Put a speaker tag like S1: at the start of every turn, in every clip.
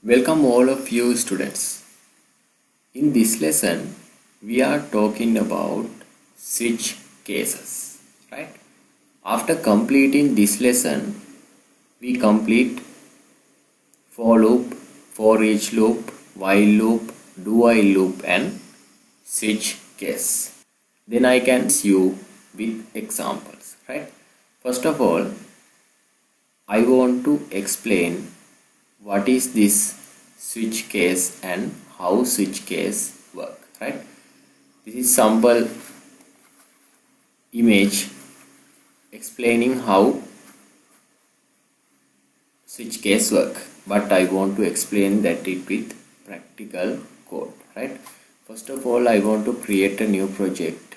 S1: Welcome all of you students. In this lesson, we are talking about switch cases, right? After completing this lesson, we complete for loop, for each loop, while loop, do while loop and switch case. Then I can see you with examples, right? First of all, I want to explain what is this switch case and how switch case work, right? This is sample image explaining how switch case work, but I want to explain that it with practical code, right? First of all, I want to create a new project,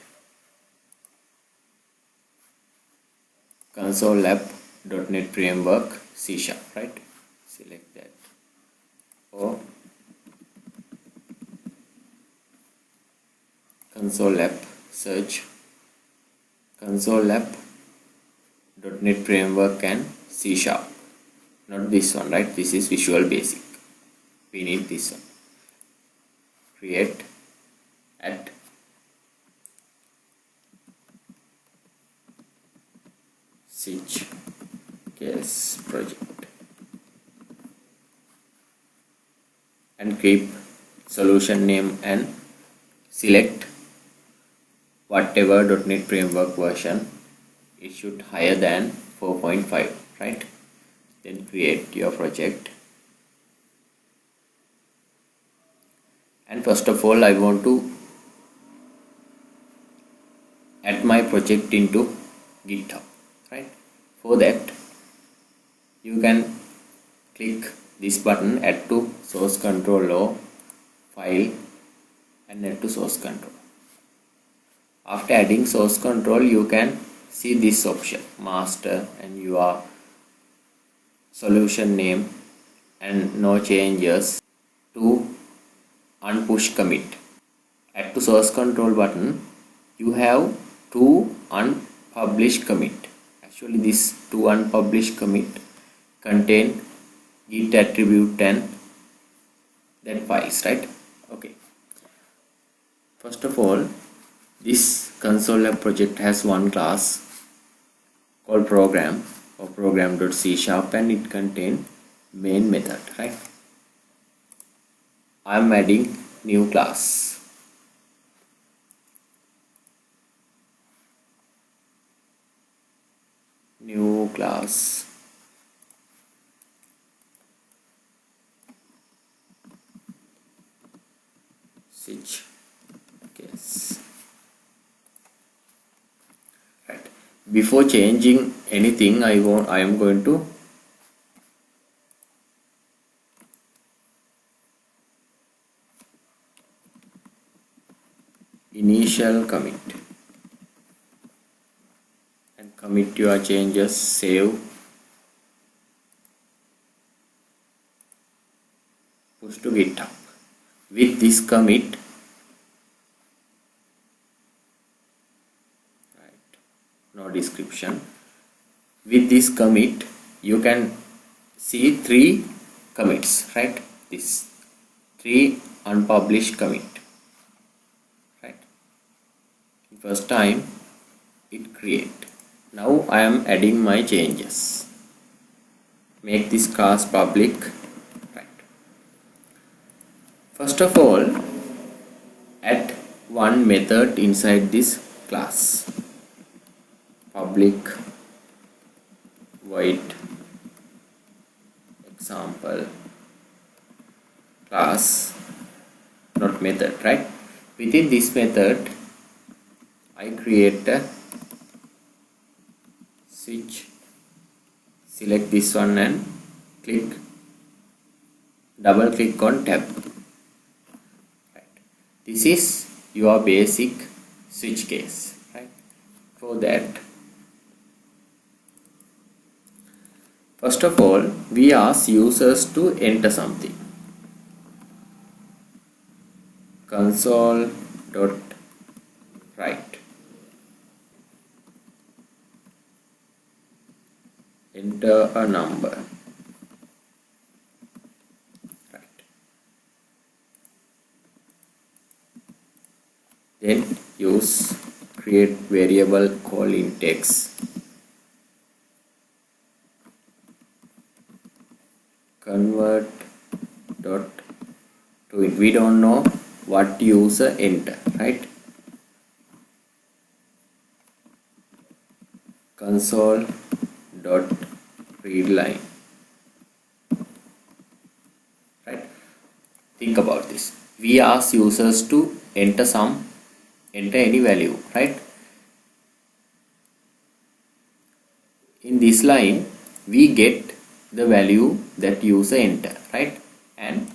S1: console app.NET framework C#, right? Select that. Or console app, search console app.NET framework and C#. Not this one, right? This is Visual Basic. We need this one. Create at switch case project and keep solution name and select whatever .NET framework version. It should higher than 4.5, right? Then create your project. And first of all, I want to add my project into GitHub, right? For that, you can click this button, add to source control or file and add to source control. After adding source control, you can see this option, master, and your solution name and no changes to unpush commit. Add to source control button, you have two unpublished commit. Actually, this two unpublished commit contain git attribute and then files, right? Okay. First of all, this console app project has one class called program or program.c# and it contains main method, right? I am adding new class. New class. Switch case. Right. Before changing anything, I am going to initial commit and commit your changes, save, push to GitHub. With this commit, right, no description. With this commit, you can see three commits, right? This three unpublished commit, right? First time it create. Now I am adding my changes. Make this class public, right? First of all, add one method inside this class. Public void example class, not method, right? Within this method, I create a switch, select this one and double click on tab. Right. This is your basic switch case, right? For that, first of all, we ask users to enter something. Console.write. Enter a number. Right. then use create variable called index, convert dot to it. We don't know what user enter, right? Console dot read line, right? Think about this. We ask users to enter any value, right? In this line we get the value that user enter, right, and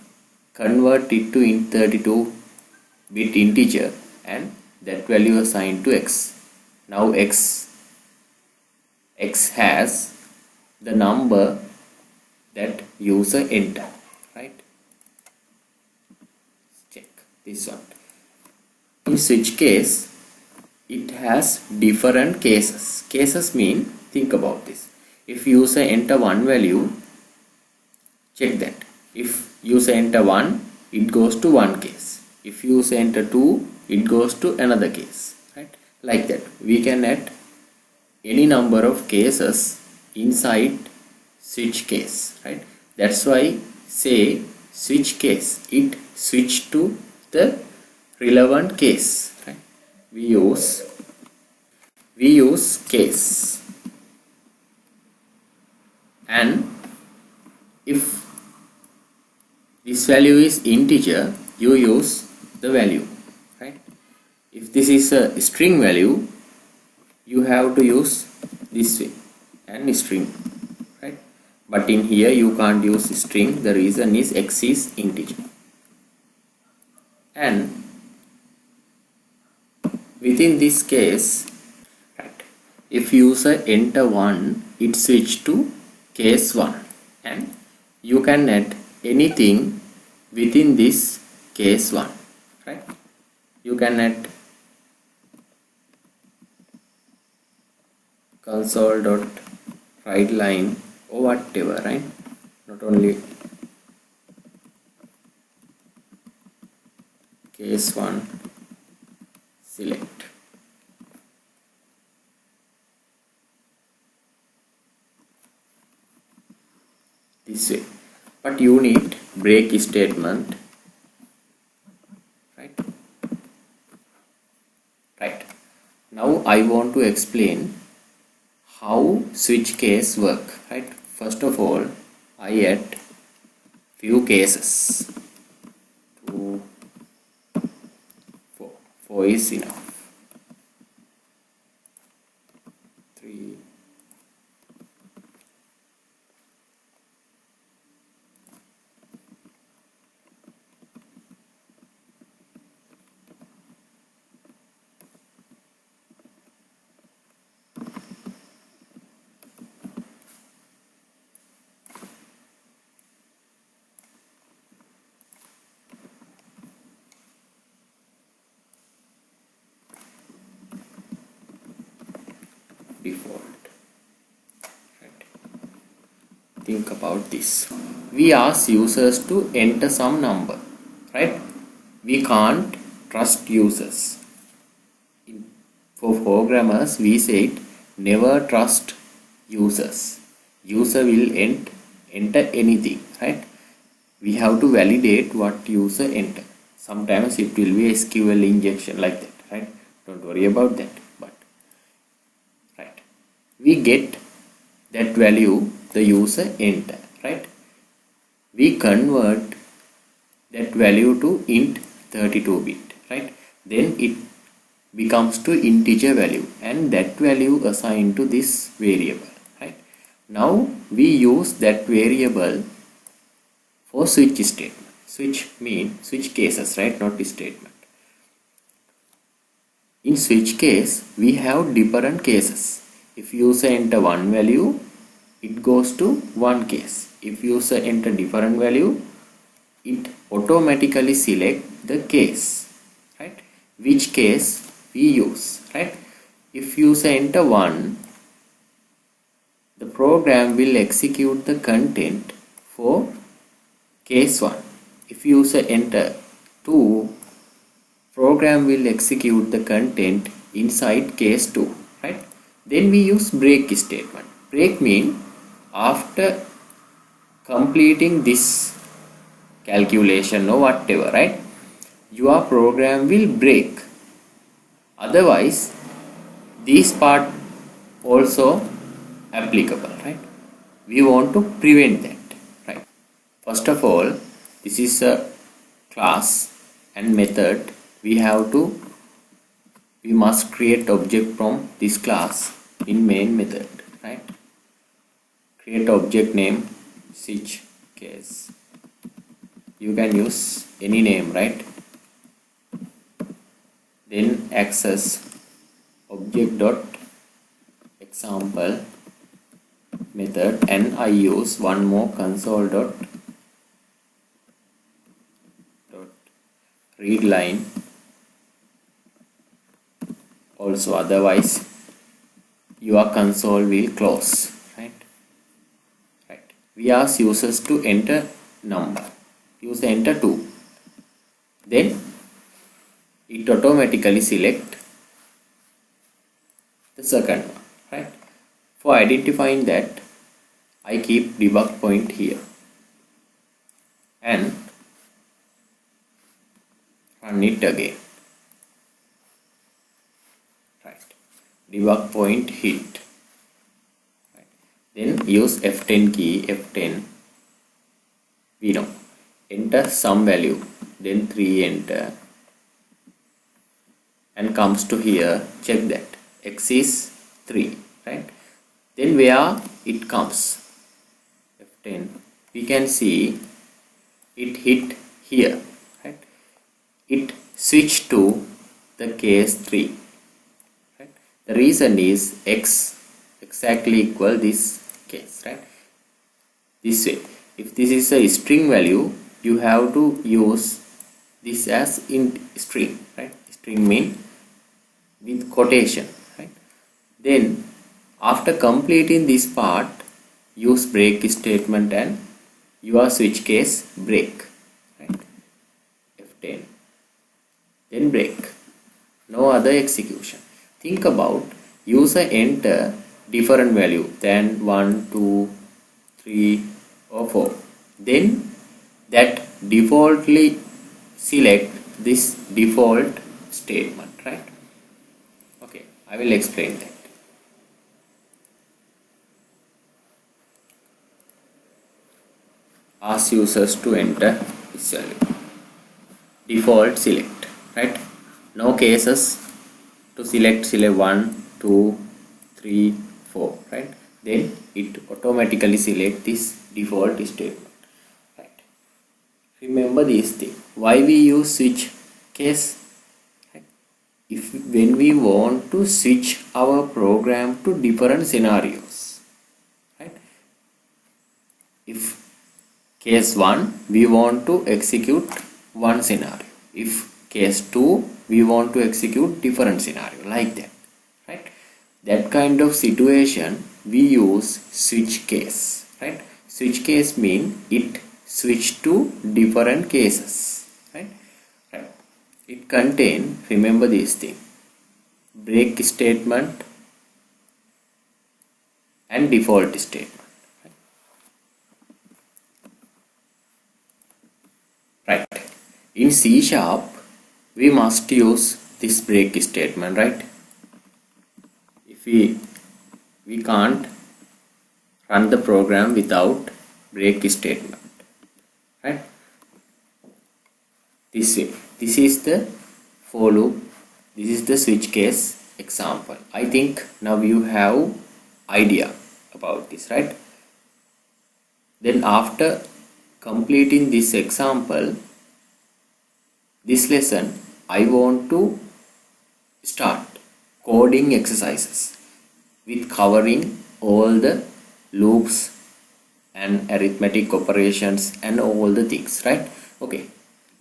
S1: convert it to int 32-bit integer, and that value assigned to x. Now x has the number that user enter, right? Check this one. In switch case, it has different cases. Cases mean, think about this. If user enter one value, check that. If user enter 1, it goes to one case. If user enter 2, it goes to another case, right? Like that. We can add any number of cases inside switch case, right? That's why say switch case, it switch to the relevant case, right? We use case, and if this value is integer, you use the value, right? If this is a string value, you have to use this way and string, right? But in here you can't use string. The reason is x is integer, and within this case, right, if user enter 1, it switch to case 1, and you can add anything within this case 1, right? You can add console dot write line or whatever, right? Not only case 1 select. This way, but you need break statement, right? Now I want to explain how switch case work, right? First of all, I add few cases. 2, 4. 4 is enough. 3. Default, right? Think about this. We ask users to enter some number, right? We can't trust users. For programmers, we said never trust users. User will enter anything, right? We have to validate what user enter. Sometimes it will be SQL injection like that, right? Don't worry about that. But right, we get that value the user enter, right? We convert that value to int 32-bit, right? Then it becomes to integer value, and that value assigned to this variable, right? Now we use that variable for switch statement. Switch mean switch cases, right? Not statement. In switch case, we have different cases. If user enter one value, it goes to one case. If user enter different value, it automatically select the case, right? Which case we use, right? If user enter 1, the program will execute the content for case 1. If user enter 2, program will execute the content inside case 2, right? Then we use break statement. Break mean after completing this calculation or whatever, right, your program will break. Otherwise this part also applicable, right? We want to prevent that, right? First of all, this is a class and method. We must create object from this class in main method, right? Create object name switch case. You can use any name, right? Then access object dot example method, and I use one more console dot read line also, otherwise your console will close, right? We ask users to enter number. Use enter 2. Then it automatically select the second one, right? For identifying that, I keep debug point here and run it again, right? Debug point hit, right? Then use F10 key, F10, we know, enter some value, then 3 enter, and comes to here, check that x is 3, right? Then where it comes, F10, we can see it hit here, right? It switched to the case 3, right? The reason is x exactly equal this case, right? This way, if this is a string value, you have to use this as int string, right? String mean with quotation, right? Then after completing this part, use break statement and your switch case break, right? F10, then break, no other execution. Think about user enter different value than 1, 2, 3 or 4, then that defaultly select this default statement, right? Okay, I will explain that. Ask users to enter this value, default select, right? No cases to select 1, 2, 3, 4, right? Then it automatically select this default statement, right? Remember this thing, why we use switch case, right? If when we want to switch our program to different scenarios, right? If case 1 we want to execute one scenario, if case 2 we want to execute different scenario, like that, right? That kind of situation we use switch case, right? Switch case mean it switch to different cases, right? It contain, remember this thing, break statement and default statement, right? In C sharp we must use this break statement, right? If we can't run the program without break statement, right? This way, this is the for loop, this is the switch case example. I think now you have idea about this, right? Then after completing this example, this lesson, I want to start coding exercises with covering all the loops and arithmetic operations and all the things, right? Okay,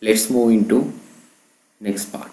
S1: let's move into next part.